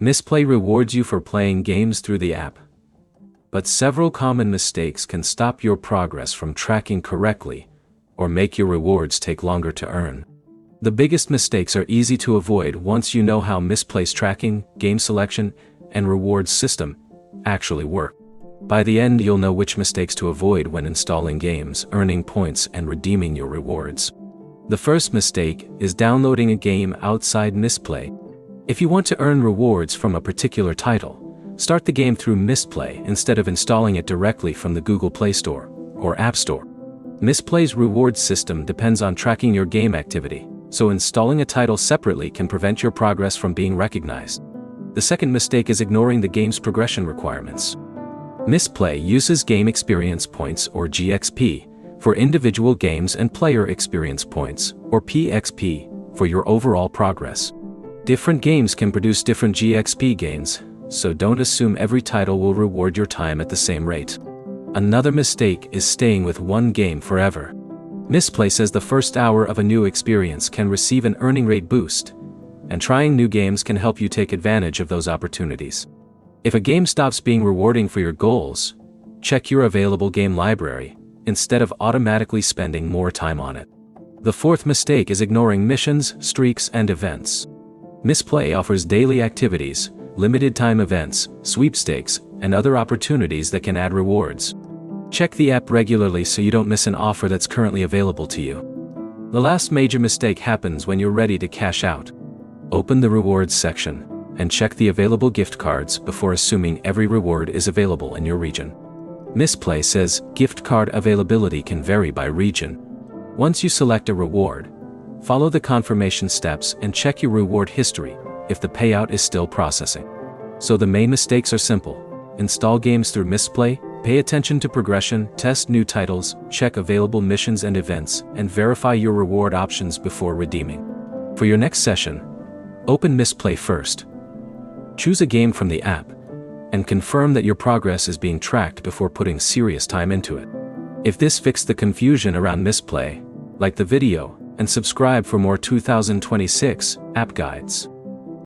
Mistplay rewards you for playing games through the app. But several common mistakes can stop your progress from tracking correctly, or make your rewards take longer to earn. The biggest mistakes are easy to avoid once you know how Mistplay's tracking, game selection, and rewards system actually work. By the end, you'll know which mistakes to avoid when installing games, earning points, and redeeming your rewards. The first mistake is downloading a game outside Mistplay. If you want to earn rewards from a particular title, start the game through Mistplay instead of installing it directly from the Google Play Store or App Store. Mistplay's rewards system depends on tracking your game activity, so installing a title separately can prevent your progress from being recognized. The second mistake is ignoring the game's progression requirements. Mistplay uses Game Experience Points, or GXP, for individual games and Player Experience Points, or PXP, for your overall progress. Different games can produce different GXP gains, so don't assume every title will reward your time at the same rate. Another mistake is staying with one game forever. Mistplay says the first hour of a new experience can receive an earning rate boost, and trying new games can help you take advantage of those opportunities. If a game stops being rewarding for your goals, check your available game library, instead of automatically spending more time on it. The fourth mistake is ignoring missions, streaks, and events. Mistplay offers daily activities, limited time events, sweepstakes, and other opportunities that can add rewards. Check the app regularly so you don't miss an offer that's currently available to you. The last major mistake happens when you're ready to cash out. Open the rewards section and check the available gift cards before assuming every reward is available in your region. Mistplay says gift card availability can vary by region. Once you select a reward, follow the confirmation steps and check your reward history if the payout is still processing. So the main mistakes are simple: install games through Mistplay, pay attention to progression, test new titles, check available missions and events, and verify your reward options before redeeming. For your next session, open Mistplay first. Choose a game from the app, and confirm that your progress is being tracked before putting serious time into it. If this fixed the confusion around Mistplay, like the video, and subscribe for more 2026 app guides.